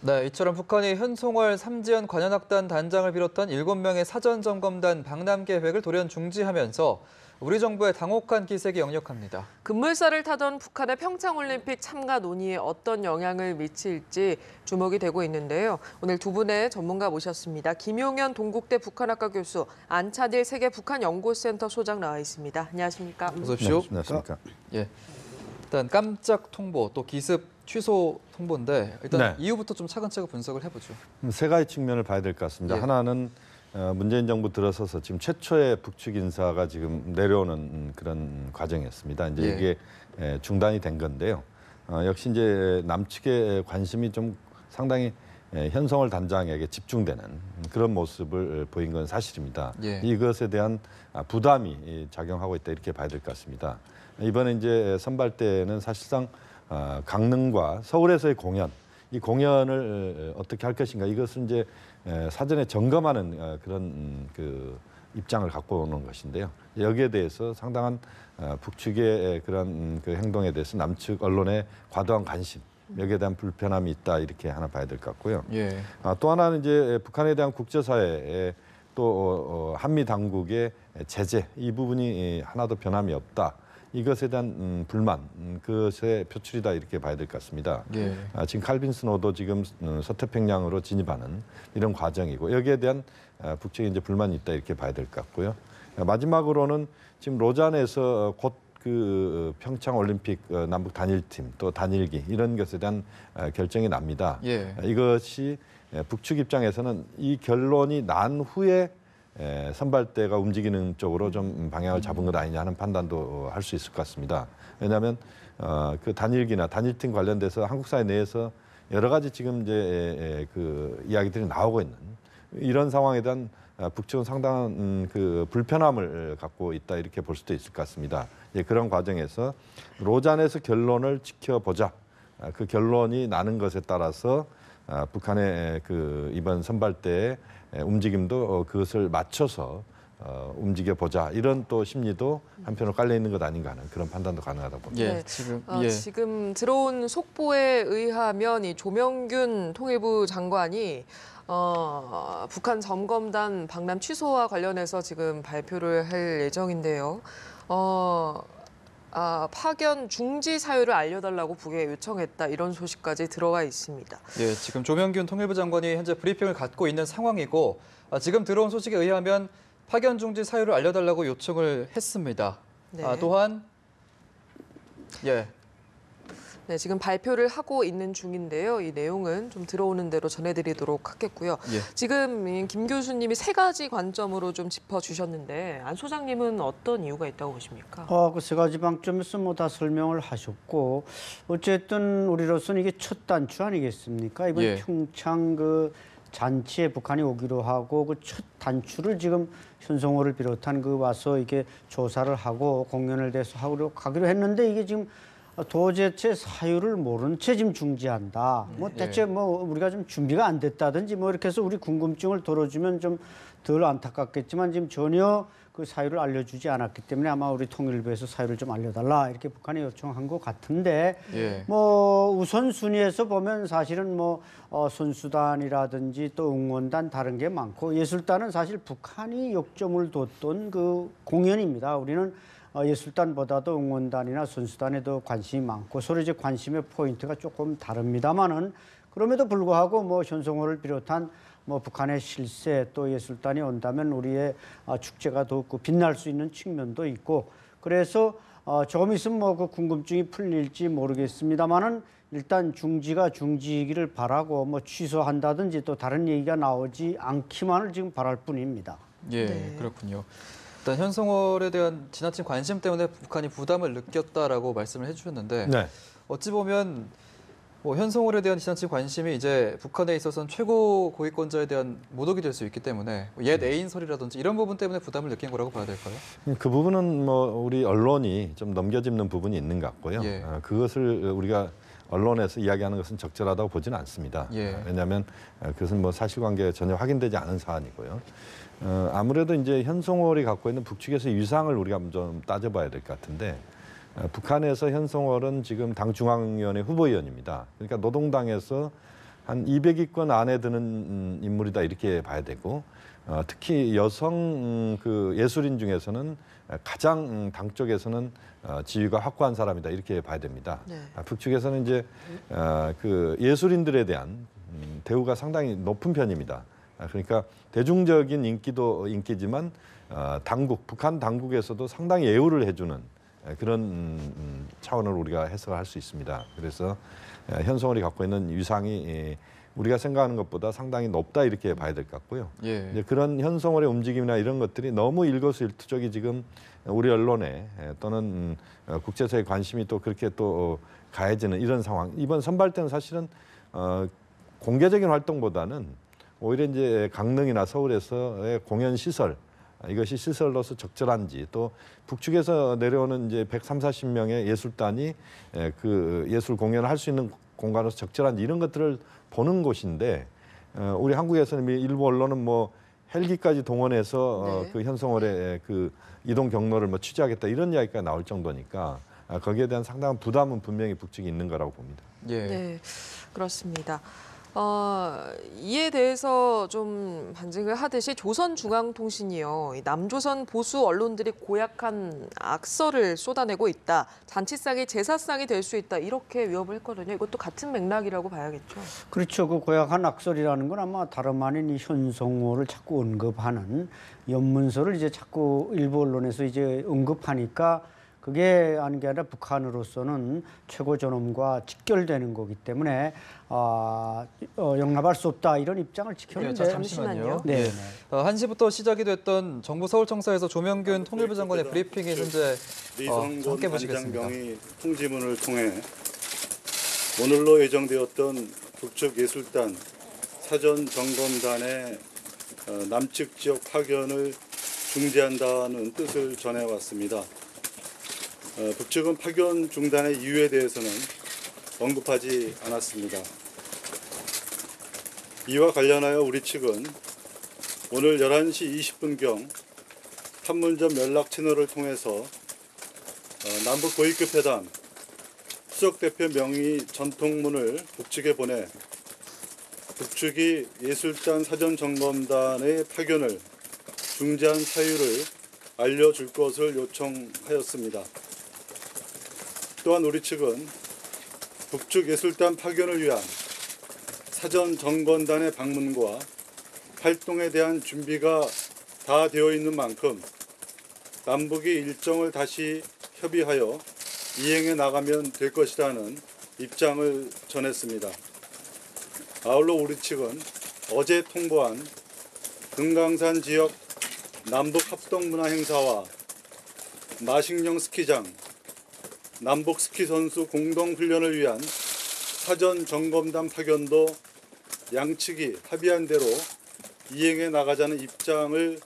네, 이처럼 북한이 현송월 삼지연 관현악단 단장을 비롯한 7명의 사전점검단 방남 계획을 돌연 중지하면서 우리 정부의 당혹한 기색이 역력합니다. 급물살을 타던 북한의 평창올림픽 참가 논의에 어떤 영향을 미칠지 주목이 되고 있는데요. 오늘 두 분의 전문가 모셨습니다. 김용현 동국대 북한학과 교수, 안찬일 세계북한연구센터 소장 나와 있습니다. 안녕하십니까? 어서 오십시오. 네, 안녕하십니까. 예, 일단 깜짝 통보, 또 기습 취소 통보인데 일단 네. 이유부터 좀 차근차근 분석을 해보죠. 세 가지 측면을 봐야 될 것 같습니다. 예. 하나는 문재인 정부 들어서서 지금 최초의 북측 인사가 지금 내려오는 그런 과정이었습니다. 이제 예. 이게 중단이 된 건데요. 역시 이제 남측의 관심이 좀 상당히 현성월 단장에게 집중되는 그런 모습을 보인 건 사실입니다. 예. 이것에 대한 부담이 작용하고 있다 이렇게 봐야 될 것 같습니다. 이번에 이제 선발대는 사실상 강릉과 서울에서의 공연, 이 공연을 어떻게 할 것인가 이것은 이제 사전에 점검하는 그런 그 입장을 갖고 오는 것인데요. 여기에 대해서 상당한 북측의 그런 그 행동에 대해서 남측 언론의 과도한 관심, 여기에 대한 불편함이 있다 이렇게 하나 봐야 될 것 같고요. 예. 또 하나는 이제 북한에 대한 국제사회에 또 한미 당국의 제재 이 부분이 하나도 변함이 없다. 이것에 대한 불만, 그것의 표출이다 이렇게 봐야 될 것 같습니다. 예. 지금 칼빈 스노도 지금 서태평양으로 진입하는 이런 과정이고 여기에 대한 북측의 이제 불만이 있다 이렇게 봐야 될 것 같고요. 마지막으로는 지금 로잔에서 곧 그 평창 올림픽 남북 단일팀 또 단일기 이런 것에 대한 결정이 납니다. 예. 이것이 북측 입장에서는 이 결론이 난 후에 선발대가 움직이는 쪽으로 좀 방향을 잡은 것 아니냐 하는 판단도 할 수 있을 것 같습니다. 왜냐하면 그 단일기나 단일팀 관련돼서 한국 사회 내에서 여러 가지 지금 이제 그 이야기들이 나오고 있는 이런 상황에 대한 북측은 상당한 그 불편함을 갖고 있다 이렇게 볼 수도 있을 것 같습니다. 그런 과정에서 로잔에서 결론을 지켜보자. 그 결론이 나는 것에 따라서 북한의 그 이번 선발대의 움직임도 그것을 맞춰서 움직여 보자 이런 또 심리도 한편으로 깔려 있는 것 아닌가 하는 그런 판단도 가능하다고 봅니다. 예. 네. 지금 지금 들어온 속보에 의하면 이 조명균 통일부 장관이 북한 점검단 방남 취소와 관련해서 지금 발표를 할 예정인데요. 파견 중지 사유를 알려달라고 북에 요청했다 이런 소식까지 들어와 있습니다. 예, 지금 조명균 통일부 장관이 현재 브리핑을 갖고 있는 상황이고 지금 들어온 소식에 의하면 파견 중지 사유를 알려달라고 요청을 했습니다. 네. 또한 네, 지금 발표를 하고 있는 중인데요. 이 내용은 좀 들어오는 대로 전해드리도록 하겠고요. 예. 지금 김 교수님이 세 가지 관점으로 좀 짚어주셨는데 안 소장님은 어떤 이유가 있다고 보십니까? 그 세 가지 방점에서 뭐 다 설명을 하셨고 어쨌든 우리로서는 이게 첫 단추 아니겠습니까? 이번 예. 평창 그 잔치에 북한이 오기로 하고 그 첫 단추를 지금 현송호를 비롯한 그 와서 이게 조사를 하고 공연을 대해서 하기로 했는데 이게 지금 도대체 사유를 모른 채 지금 중지한다. 뭐 대체 뭐 우리가 좀 준비가 안 됐다든지 뭐 이렇게 해서 우리 궁금증을 덜어주면 좀 덜 안타깝겠지만 지금 전혀 그 사유를 알려주지 않았기 때문에 아마 우리 통일부에서 사유를 좀 알려달라 이렇게 북한에 요청한 것 같은데 예. 뭐 우선순위에서 보면 사실은 뭐 선수단이라든지 또 응원단 다른 게 많고 예술단은 사실 북한이 역점을 뒀던 그 공연입니다. 우리는 예술단보다도 응원단이나 선수단에 더 관심이 많고 서로 이제 관심의 포인트가 조금 다릅니다만은 그럼에도 불구하고 뭐 현송호를 비롯한 뭐 북한의 실세 또 예술단이 온다면 우리의 축제가 더욱 빛날 수 있는 측면도 있고 그래서 조금 있으면 뭐 그 궁금증이 풀릴지 모르겠습니다만은 일단 중지가 중지이기를 바라고 뭐 취소한다든지 또 다른 얘기가 나오지 않기만을 지금 바랄 뿐입니다. 예, 네. 그렇군요. 일단 현송월에 대한 지나친 관심 때문에 북한이 부담을 느꼈다라고 말씀을 해주셨는데 네. 어찌 보면 뭐 현송월에 대한 지나친 관심이 이제 북한에 있어서는 최고 고위권자에 대한 모독이 될 수 있기 때문에 옛 애인 설이라든지 이런 부분 때문에 부담을 느낀 거라고 봐야 될까요? 그 부분은 뭐 우리 언론이 좀 넘겨짚는 부분이 있는 것 같고요. 예. 그것을 우리가 언론에서 이야기하는 것은 적절하다고 보지는 않습니다. 예. 왜냐하면 그것은 뭐 사실관계가 전혀 확인되지 않은 사안이고요. 아무래도 이제 현송월이 갖고 있는 북측에서의 위상을 우리가 좀 따져봐야 될 것 같은데 북한에서 현송월은 지금 당 중앙위원회 후보위원입니다. 그러니까 노동당에서 한 200위권 안에 드는 인물이다 이렇게 봐야 되고 특히 여성 그 예술인 중에서는 가장 당 쪽에서는 지위가 확고한 사람이다 이렇게 봐야 됩니다. 네. 북측에서는 이제 그 예술인들에 대한 대우가 상당히 높은 편입니다. 그러니까 대중적인 인기도 인기지만 당국, 북한 당국에서도 상당히 예우를 해주는 그런 차원을 우리가 해석할 수 있습니다. 그래서 현송월이 갖고 있는 위상이 우리가 생각하는 것보다 상당히 높다 이렇게 봐야 될 것 같고요. 예. 이제 그런 현송월의 움직임이나 이런 것들이 너무 일거수일투족이 지금 우리 언론에 또는 국제사회 관심이 또 그렇게 또 가해지는 이런 상황. 이번 선발 때는 사실은 공개적인 활동보다는 오히려 이제 강릉이나 서울에서의 공연 시설 이것이 시설로서 적절한지 또 북측에서 내려오는 이제 130~140명의 예술단이 그 예술 공연을 할 수 있는 공간으로서 적절한지 이런 것들을 보는 곳인데 우리 한국에서는 일부 언론은 뭐 헬기까지 동원해서 네. 그 현송월의 그 이동 경로를 뭐 취재하겠다 이런 이야기가 나올 정도니까 거기에 대한 상당한 부담은 분명히 북측이 있는 거라고 봅니다. 예. 네, 그렇습니다. 이에 대해서 좀 반증을 하듯이 조선중앙통신이요. 이 남조선 보수 언론들이 고약한 악설을 쏟아내고 있다. 잔치상이 제사상이 될 수 있다. 이렇게 위협을 했거든요. 이것도 같은 맥락이라고 봐야겠죠. 그렇죠. 그 고약한 악설이라는 건 아마 다름 아닌 이 현송호를 자꾸 언급하는 연문서를 이제 자꾸 일부 언론에서 이제 언급하니까 그게 아닌 게 아니라 북한으로서는 최고 존엄과 직결되는 거기 때문에 용납할 수 없다 이런 입장을 지켰는데. 잠시만요. 네. 1시부터 시작이 됐던 정부 서울청사에서 조명균 통일부 장관의 브리핑이 현재 리성곤 함께 보시겠습니다. 단장병이 통지문을 통해 오늘로 예정되었던 북측 예술단 사전 점검단의 남측 지역 파견을 중지한다는 뜻을 전해왔습니다. 북측은 파견 중단의 이유에 대해서는 언급하지 않았습니다. 이와 관련하여 우리 측은 오늘 11시 20분경 판문점 연락 채널을 통해서 남북 고위급 회담 수석대표 명의 전통문을 북측에 보내 북측이 예술단 사전점검단의 파견을 중지한 사유를 알려줄 것을 요청하였습니다. 또한 우리 측은 북측 예술단 파견을 위한 사전점검단의 방문과 활동에 대한 준비가 다 되어 있는 만큼 남북이 일정을 다시 협의하여 이행해 나가면 될 것이라는 입장을 전했습니다. 아울러 우리 측은 어제 통보한 금강산 지역 남북 합동문화 행사와 마식령 스키장, 남북 스키 선수 공동훈련을 위한 사전 점검단 파견도 양측이 합의한 대로 이행해 나가자는 입장을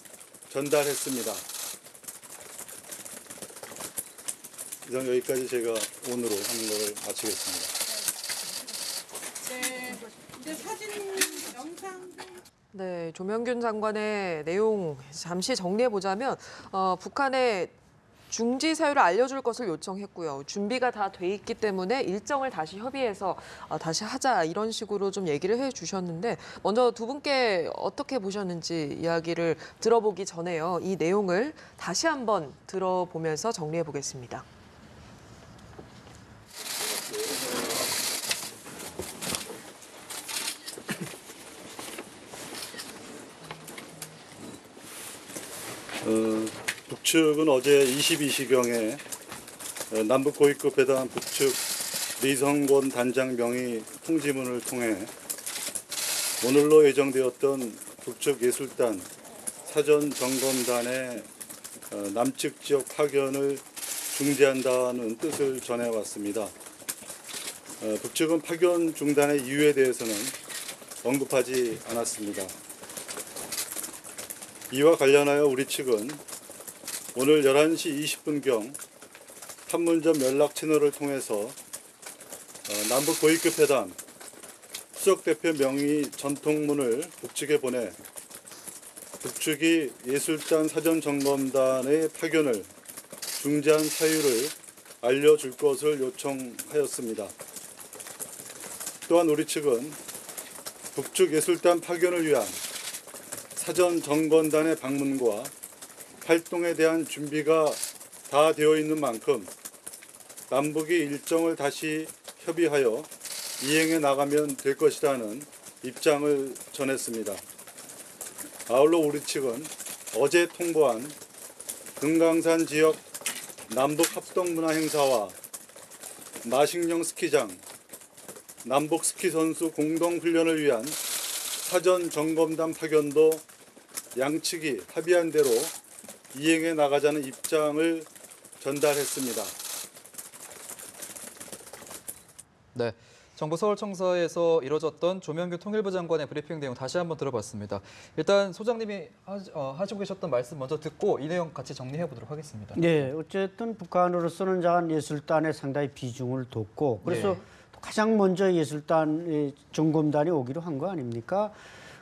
전달했습니다. 이상 여기까지 제가 오늘로 하는 것을 마치겠습니다. 네, 이제 사진 영상. 네, 조명균 장관의 내용 잠시 정리해 보자면 북한의 중지 사유를 알려줄 것을 요청했고요. 준비가 다 돼 있기 때문에 일정을 다시 협의해서 다시 하자 이런 식으로 좀 얘기를 해주셨는데 먼저 두 분께 어떻게 보셨는지 이야기를 들어보기 전에요. 이 내용을 다시 한번 들어보면서 정리해 보겠습니다. 북측은 어제 22시경에 남북 고위급 회담 북측 리성곤 단장 명의 통지문을 통해 오늘로 예정되었던 북측 예술단 사전 점검단의 남측 지역 파견을 중지한다는 뜻을 전해왔습니다. 북측은 파견 중단의 이유에 대해서는 언급하지 않았습니다. 이와 관련하여 우리 측은 오늘 11시 20분경 판문점 연락 채널을 통해서 남북 고위급 회담 수석대표 명의 전통문을 북측에 보내 북측이 예술단 사전점검단의 파견을 중지한 사유를 알려줄 것을 요청하였습니다. 또한 우리 측은 북측 예술단 파견을 위한 사전 점검단의 방문과 활동에 대한 준비가 다 되어 있는 만큼 남북이 일정을 다시 협의하여 이행해 나가면 될 것이라는 입장을 전했습니다. 아울러 우리 측은 어제 통보한 금강산 지역 남북 합동 문화 행사와 마식령 스키장, 남북 스키 선수 공동 훈련을 위한 사전 점검단 파견도 양측이 합의한 대로 이행해 나가자는 입장을 전달했습니다. 네. 정부 서울청사에서 이뤄졌던 조명규 통일부 장관의 브리핑 내용 다시 한번 들어봤습니다. 일단 소장님이 하시고 계셨던 말씀 먼저 듣고 이 내용 같이 정리해 보도록 하겠습니다. 네, 어쨌든 북한으로서는 자한 예술단에 상당히 비중을 뒀고 그래서 네. 가장 먼저 예술단 점검단이 오기로 한 거 아닙니까?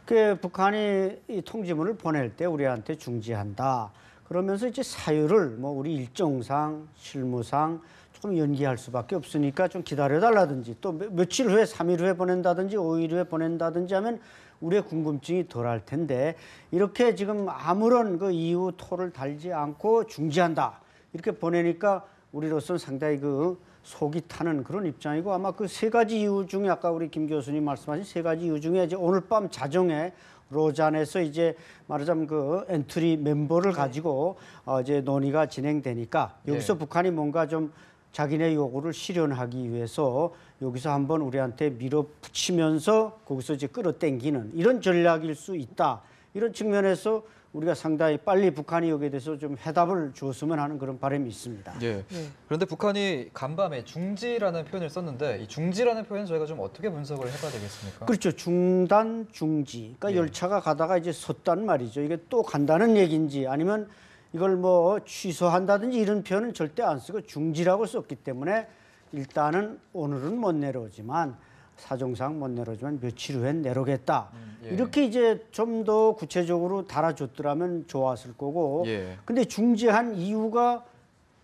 그 북한이 이 통지문을 보낼 때 우리한테 중지한다. 그러면서 이제 사유를 뭐 우리 일정상, 실무상 좀 연기할 수밖에 없으니까 좀 기다려달라든지 또 며칠 후에 3일 후에 보낸다든지 5일 후에 보낸다든지 하면 우리의 궁금증이 덜할 텐데 이렇게 지금 아무런 그 이유 토를 달지 않고 중지한다 이렇게 보내니까 우리로서는 상당히 그 속이 타는 그런 입장이고 아마 그 세 가지 이유 중에 아까 우리 김 교수님 말씀하신 세 가지 이유 중에 이제 오늘 밤 자정에 로잔에서 이제 말하자면 그 엔트리 멤버를 가지고 이제 논의가 진행되니까 여기서 북한이 뭔가 좀 자기네 요구를 실현하기 위해서 여기서 한번 우리한테 밀어붙이면서 거기서 이제 끌어당기는 이런 전략일 수 있다. 이런 측면에서 우리가 상당히 빨리 북한이 여기에 대해서 좀 해답을 주었으면 하는 그런 바람이 있습니다. 예. 그런데 북한이 간밤에 중지라는 표현을 썼는데 이 중지라는 표현 저희가 좀 어떻게 분석을 해봐야 되겠습니까? 그렇죠. 중단, 중지. 그러니까 열차가 가다가 이제 섰단 말이죠. 이게 또 간다는 얘기인지 아니면 이걸 뭐 취소한다든지 이런 표현은 절대 안 쓰고 중지라고 썼기 때문에 일단은 오늘은 못 내려오지만 사정상 못 내려오지만 며칠 후엔 내려오겠다. 이렇게 이제 좀 더 구체적으로 달아줬더라면 좋았을 거고. 근데 중지한 이유가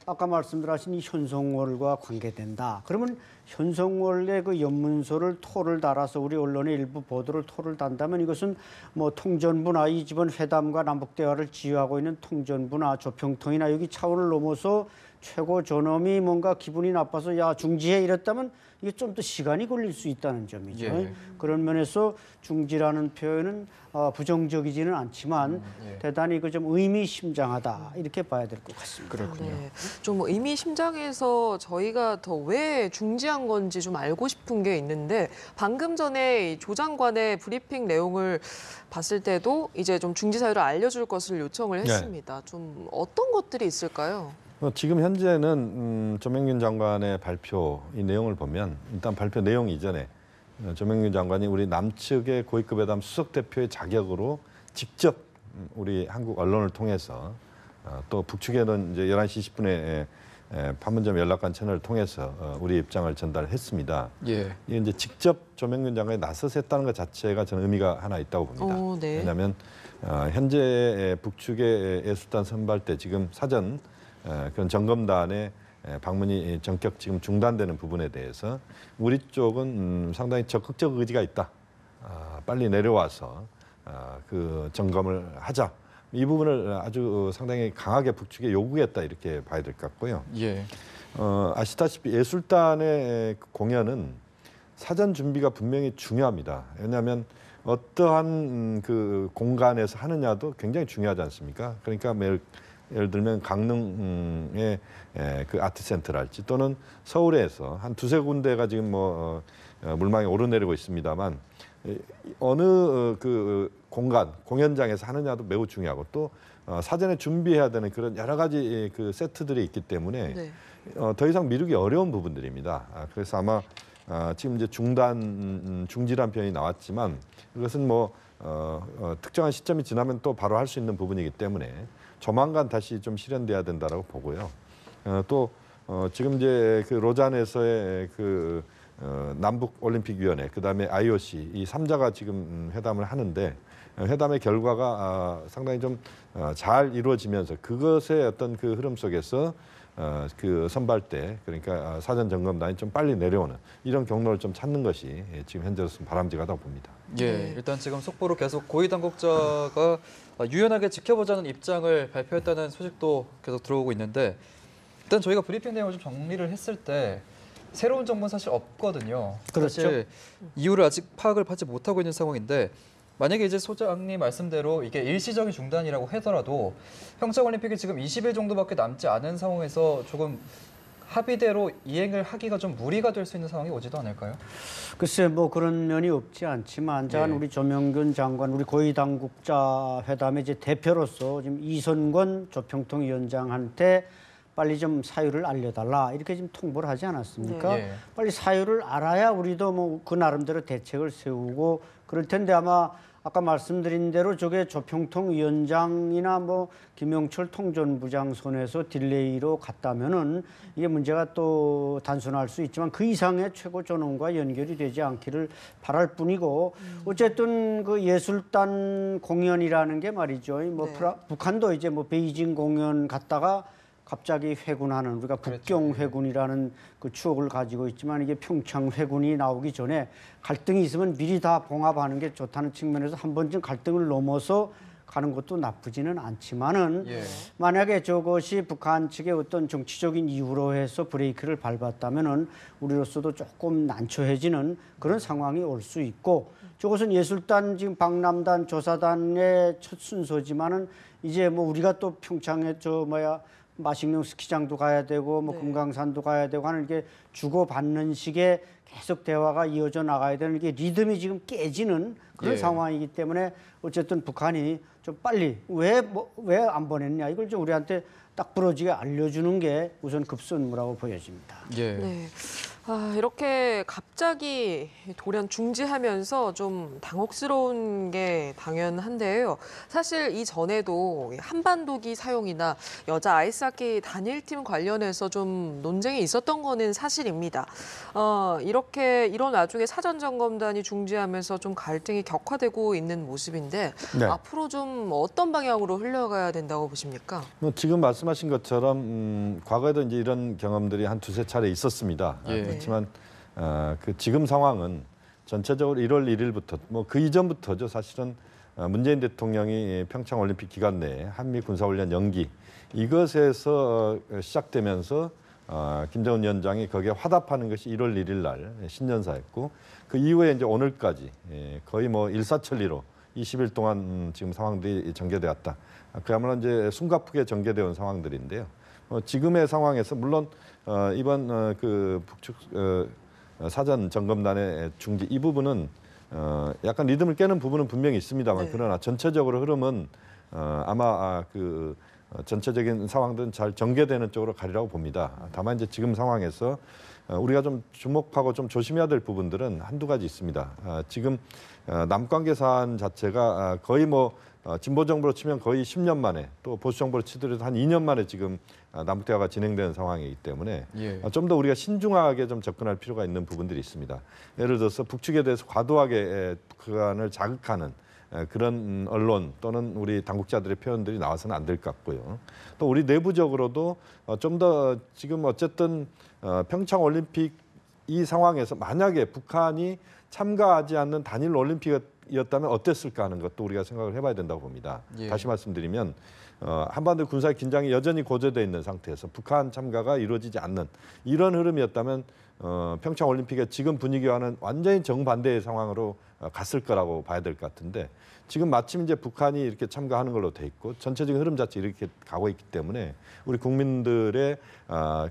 아까 말씀드린 이 현송월과 관계된다. 그러면 현송월의 그 연문서를 토를 달아서 우리 언론의 일부 보도를 토를 단다면 이것은 뭐 통전부나 이 집은 회담과 남북 대화를 지휘하고 있는 통전부나 조평통이나 여기 차원을 넘어서 최고 존엄이 뭔가 기분이 나빠서 야 중지해 이랬다면 이게 좀 더 시간이 걸릴 수 있다는 점이죠. 그런 면에서 중지라는 표현은 부정적이지는 않지만 대단히 그 좀 의미심장하다 이렇게 봐야 될 것 같습니다. 그렇군요. 네. 좀 의미심장해서 저희가 더 왜 중지한 건지 좀 알고 싶은 게 있는데 방금 전에 조 장관의 브리핑 내용을 봤을 때도 이제 좀 중지 사유를 알려줄 것을 요청을 했습니다. 좀 어떤 것들이 있을까요? 지금 현재는 조명균 장관의 발표 이 내용을 보면 일단 발표 내용 이전에 조명균 장관이 우리 남측의 고위급 회담 수석 대표의 자격으로 직접 우리 한국 언론을 통해서 또 북측에는 이제 11시 20분에 판문점 연락관 채널을 통해서 우리 입장을 전달했습니다. 이게 이제 직접 조명균 장관이 나서서 했다는 것 자체가 저는 의미가 하나 있다고 봅니다. 왜냐하면 현재 북측의 예술단 선발 때 지금 사전 그런 점검단의 방문이 전격 지금 중단되는 부분에 대해서 우리 쪽은 상당히 적극적 의지가 있다. 빨리 내려와서 그 점검을 하자. 이 부분을 아주 상당히 강하게 북측에 요구했다 이렇게 봐야 될 것 같고요. 아시다시피 예술단의 공연은 사전 준비가 분명히 중요합니다. 왜냐하면 어떠한 그 공간에서 하느냐도 굉장히 중요하지 않습니까? 그러니까 예를 들면 강릉의 그 아트센터랄지 또는 서울에서 한 두세 군데가 지금 뭐 물망에 오르내리고 있습니다만 어느 그 공간 공연장에서 하느냐도 매우 중요하고 또 사전에 준비해야 되는 그런 여러 가지 그 세트들이 있기 때문에 더 이상 미루기 어려운 부분들입니다. 그래서 아마 지금 이제 중지란 표현이 나왔지만 이것은 뭐 특정한 시점이 지나면 또 바로 할 수 있는 부분이기 때문에 조만간 다시 좀 실현돼야 된다라고 보고요. 또 지금 이제 그 로잔에서의 그 남북올림픽위원회 그다음에 IOC 이 3자가 지금 회담을 하는데 회담의 결과가 상당히 좀 잘 이루어지면서 그것의 어떤 그 흐름 속에서 그 선발대 그러니까 사전 점검단이 좀 빨리 내려오는 이런 경로를 좀 찾는 것이 지금 현재로서는 바람직하다고 봅니다. 예, 일단 지금 속보로 계속 고위 당국자가 유연하게 지켜보자는 입장을 발표했다는 소식도 계속 들어오고 있는데 일단 저희가 브리핑 내용을 좀 정리를 했을 때 새로운 정보는 사실 없거든요. 그렇죠. 사실 이유를 아직 파악을 하지 못하고 있는 상황인데 만약에 이제 소장님 말씀대로 이게 일시적인 중단이라고 하더라도 평창올림픽이 지금 20일 정도밖에 남지 않은 상황에서 조금 합의대로 이행을 하기가 좀 무리가 될 수 있는 상황이 오지도 않을까요? 글쎄 뭐 그런 면이 없지 않지만 자 예. 우리 조명균 장관 우리 고위 당국자 회담의 이제 대표로서 지금 이선권 조평통 위원장한테 빨리 좀 사유를 알려달라 이렇게 지금 통보를 하지 않았습니까? 네. 예. 빨리 사유를 알아야 우리도 뭐 그 나름대로 대책을 세우고 그럴 텐데 아마 아까 말씀드린 대로 저게 조평통 위원장이나 뭐 김영철 통전부장 손에서 딜레이로 갔다면은 이게 문제가 또 단순할 수 있지만 그 이상의 최고 존엄과 연결이 되지 않기를 바랄 뿐이고 어쨌든 그 예술단 공연이라는 게 말이죠. 뭐 네. 북한도 이제 뭐 베이징 공연 갔다가 갑자기 회군하는 우리가 북경 회군이라는 그 추억을 가지고 있지만 이게 평창 회군이 나오기 전에 갈등이 있으면 미리 다 봉합하는 게 좋다는 측면에서 한 번쯤 갈등을 넘어서 가는 것도 나쁘지는 않지만은 예. 만약에 저것이 북한 측의 어떤 정치적인 이유로 해서 브레이크를 밟았다면은 우리로서도 조금 난처해지는 그런 상황이 올 수 있고 저것은 예술단 지금 방남단 조사단의 첫 순서지만은 이제 뭐 우리가 또 평창에 마식령 스키장도 가야 되고 뭐 네. 금강산도 가야 되고 하는 게 주고받는 식의 계속 대화가 이어져 나가야 되는 게 리듬이 지금 깨지는 그런 예. 상황이기 때문에 어쨌든 북한이 좀 빨리 왜 안 보냈냐 이걸 좀 우리한테 딱 부러지게 알려주는 게 우선 급선무라고 보여집니다. 예. 네. 이렇게 갑자기 돌연 중지하면서 좀 당혹스러운 게 당연한데요. 사실 이전에도 한반도기 사용이나 여자 아이스하키 단일팀 관련해서 좀 논쟁이 있었던 거는 사실입니다. 이런 와중에 사전점검단이 중지하면서 좀 갈등이 격화되고 있는 모습인데 네. 앞으로 좀 어떤 방향으로 흘러가야 된다고 보십니까? 뭐 지금 말씀하신 것처럼 과거에도 이제 이런 경험들이 한 두세 차례 있었습니다. 예. 그렇지만 그 지금 상황은 전체적으로 1월 1일부터 뭐 그 이전부터죠. 사실은 문재인 대통령이 평창 올림픽 기간 내에 한미 군사훈련 연기 이것에서 시작되면서 김정은 위원장이 거기에 화답하는 것이 1월 1일 날 신년사였고 그 이후에 이제 오늘까지 거의 뭐 일사천리로 20일 동안 지금 상황들이 전개되었다. 그야말로 이제 숨가쁘게 전개되어 온 상황들인데요. 지금의 상황에서 물론 이번 그 북측 사전 점검단의 중지 이 부분은 약간 리듬을 깨는 부분은 분명히 있습니다만 네. 그러나 전체적으로 흐름은 아마 그 전체적인 상황들은 잘 전개되는 쪽으로 가리라고 봅니다. 다만 이제 지금 상황에서 우리가 좀 주목하고 좀 조심해야 될 부분들은 한두 가지 있습니다. 지금 남관계 사안 자체가 거의 뭐 진보 정부로 치면 거의 10년 만에 또 보수 정부로 치더라도 한 2년 만에 지금 남북 대화가 진행되는 상황이기 때문에 예. 좀 더 우리가 신중하게 좀 접근할 필요가 있는 부분들이 있습니다. 예를 들어서 북측에 대해서 과도하게 북한을 자극하는 그런 언론 또는 우리 당국자들의 표현들이 나와서는 안 될 것 같고요. 또 우리 내부적으로도 좀 더 지금 어쨌든 평창 올림픽 이 상황에서 만약에 북한이 참가하지 않는 단일 올림픽이었다면 어땠을까 하는 것도 우리가 생각을 해봐야 된다고 봅니다. 예. 다시 말씀드리면 한반도 군사 긴장이 여전히 고조되어 있는 상태에서 북한 참가가 이루어지지 않는 이런 흐름이었다면 평창 올림픽의 지금 분위기와는 완전히 정반대의 상황으로 갔을 거라고 봐야 될 것 같은데 지금 마침 이제 북한이 이렇게 참가하는 걸로 돼 있고 전체적인 흐름 자체 이렇게 가고 있기 때문에 우리 국민들의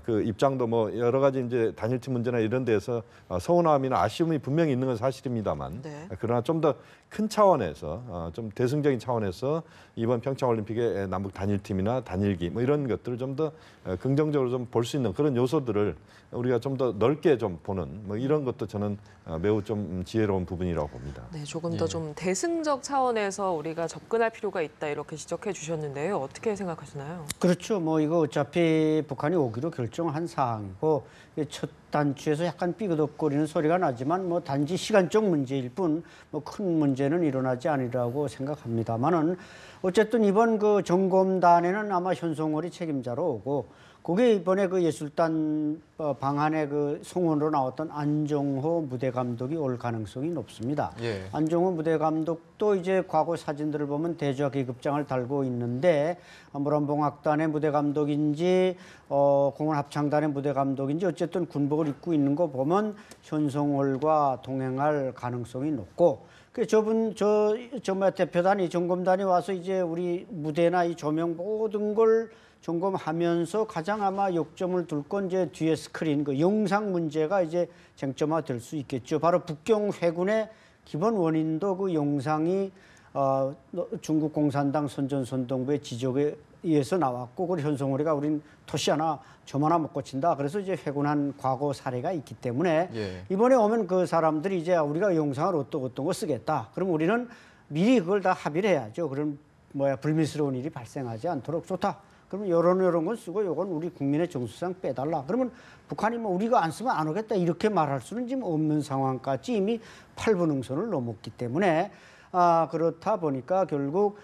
그 입장도 뭐 여러 가지 이제 단일팀 문제나 이런 데서 서운함이나 아쉬움이 분명히 있는 건 사실입니다만 네. 그러나 좀 더 큰 차원에서 좀 대승적인 차원에서 이번 평창 올림픽의 남북 단일팀이나 단일기 뭐 이런 것들을 좀 더 긍정적으로 좀 볼 수 있는 그런 요소들을 우리가 좀 더 넓게 좀 보는 뭐 이런 것도 저는 매우 좀 지혜로운 부분이라고 봅니다. 네, 조금 예. 더 좀 대승적 차원에서 우리가 접근할 필요가 있다 이렇게 지적해 주셨는데요. 어떻게 생각하시나요? 그렇죠. 뭐 이거 어차피 북한이 오기로 결정한 사항이고 첫 단추에서 약간 삐그덕거리는 소리가 나지만 뭐 단지 시간적 문제일 뿐 뭐 큰 문제는 일어나지 않으리라고 생각합니다만은 어쨌든 이번 그 점검단에는 아마 현송월이 책임자로 오고 그게 이번에 그 예술단 방한의 그 송원으로 나왔던 안종호 무대 감독이 올 가능성이 높습니다. 예. 안종호 무대 감독도 이제 과거 사진들을 보면 대좌 계급장을 달고 있는데 모란봉악단의 무대 감독인지 공원 합창단의 무대 감독인지 어쨌든 군복을 입고 있는 거 보면 현송월과 동행할 가능성이 높고 그 저분 저 대표단이 점검단이 와서 이제 우리 무대나 이 조명 모든 걸 점검하면서 가장 아마 요점을 둘 건 이제 뒤에 스크린 그 영상 문제가 이제 쟁점화 될 수 있겠죠. 바로 북경 회군의 기본 원인도 그 영상이 중국 공산당 선전선동부의 지적에 의해서 나왔고 그 현송월이가 우린 토시 하나 점 하나 못 고친다. 그래서 이제 회군한 과거 사례가 있기 때문에 예. 이번에 오면 그 사람들이 이제 우리가 영상을 어떤 거 쓰겠다. 그럼 우리는 미리 그걸 다 합의를 해야죠. 그럼 불미스러운 일이 발생하지 않도록 좋다. 그러면 이런 건 쓰고 이건 우리 국민의 정서상 빼달라. 그러면 북한이 우리가 안 쓰면 안 오겠다 이렇게 말할 수는 지금 없는 상황까지 이미 8분 응선을 넘었기 때문에 그렇다 보니까 결국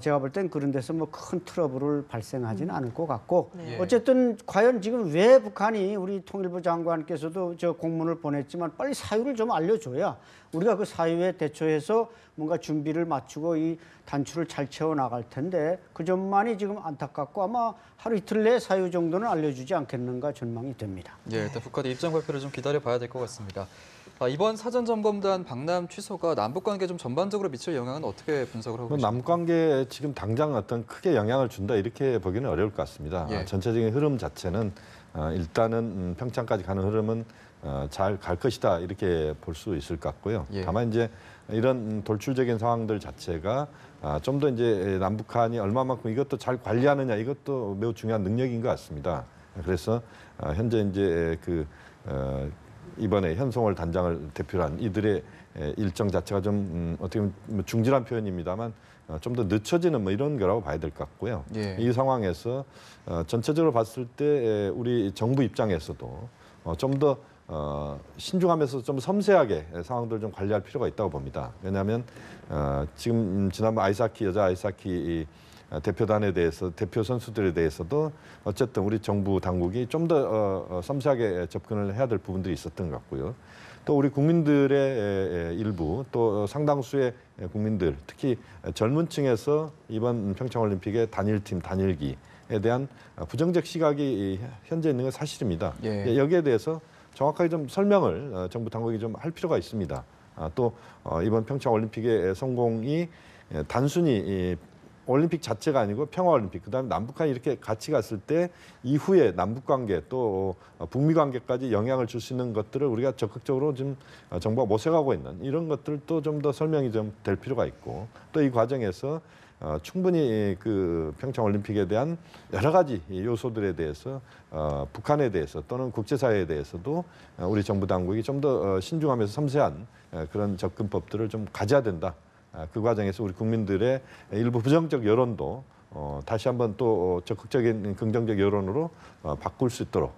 제가 볼 땐 그런 데서 큰 트러블을 발생하지는 않을 것 같고 네. 어쨌든 과연 지금 왜 북한이 우리 통일부 장관께서도 저 공문을 보냈지만 빨리 사유를 좀 알려줘야 우리가 그 사유에 대처해서 뭔가 준비를 맞추고 이 단추를 잘 채워 나갈 텐데 그 점만이 지금 안타깝고 아마 하루 이틀 내에 사유 정도는 알려주지 않겠는가 전망이 됩니다. 예, 일단 북한의 입장 발표를 좀 기다려봐야 될 것 같습니다. 이번 사전점검단 방남 취소가 남북관계 좀 전반적으로 미칠 영향은 어떻게 분석을 하고 계십니까? 남북관계에 지금 당장 어떤 크게 영향을 준다 이렇게 보기는 어려울 것 같습니다. 예. 전체적인 흐름 자체는 일단은 평창까지 가는 흐름은 잘 갈 것이다 이렇게 볼 수 있을 것 같고요. 예. 다만 이제 이런 돌출적인 상황들 자체가 좀 더 이제 남북한이 얼마만큼 이것도 잘 관리하느냐 이것도 매우 중요한 능력인 것 같습니다. 그래서 현재 이제 이번에 현송월 단장을 대표로 한 이들의 일정 자체가 좀 어떻게 보면 중질한 표현입니다만 좀 더 늦춰지는 이런 거라고 봐야 될 것 같고요. 예. 이 상황에서 전체적으로 봤을 때 우리 정부 입장에서도 좀 더 신중하면서 좀 섬세하게 상황들을 좀 관리할 필요가 있다고 봅니다. 왜냐하면 지금 지난번 여자 아이스하키 대표단에 대해서 대표 선수들에 대해서도 어쨌든 우리 정부 당국이 좀 더 섬세하게 접근을 해야 될 부분들이 있었던 것 같고요. 또 우리 국민들의 일부 또 상당수의 국민들 특히 젊은 층에서 이번 평창올림픽의 단일팀 단일기에 대한 부정적 시각이 현재 있는 건 사실입니다. 예. 여기에 대해서 정확하게 좀 설명을 정부 당국이 좀 할 필요가 있습니다. 또 이번 평창올림픽의 성공이 단순히 올림픽 자체가 아니고 평화올림픽, 그다음에 남북한이 이렇게 같이 갔을 때 이후에 남북관계 또 북미관계까지 영향을 줄 수 있는 것들을 우리가 적극적으로 지금 정부가 모색하고 있는 이런 것들도 좀 더 설명이 좀 될 필요가 있고 또 이 과정에서 충분히 그 평창올림픽에 대한 여러 가지 요소들에 대해서 북한에 대해서 또는 국제사회에 대해서도 우리 정부 당국이 좀 더 신중하면서 섬세한 그런 접근법들을 좀 가져야 된다. 그 과정에서 우리 국민들의 일부 부정적 여론도 다시 한번 또 적극적인 긍정적 여론으로 바꿀 수 있도록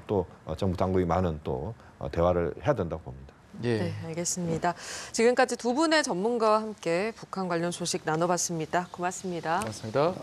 또 정부 당국이 많은 또 대화를 해야 된다고 봅니다. 예. 네, 알겠습니다. 지금까지 두 분의 전문가와 함께 북한 관련 소식 나눠봤습니다. 고맙습니다. 고맙습니다.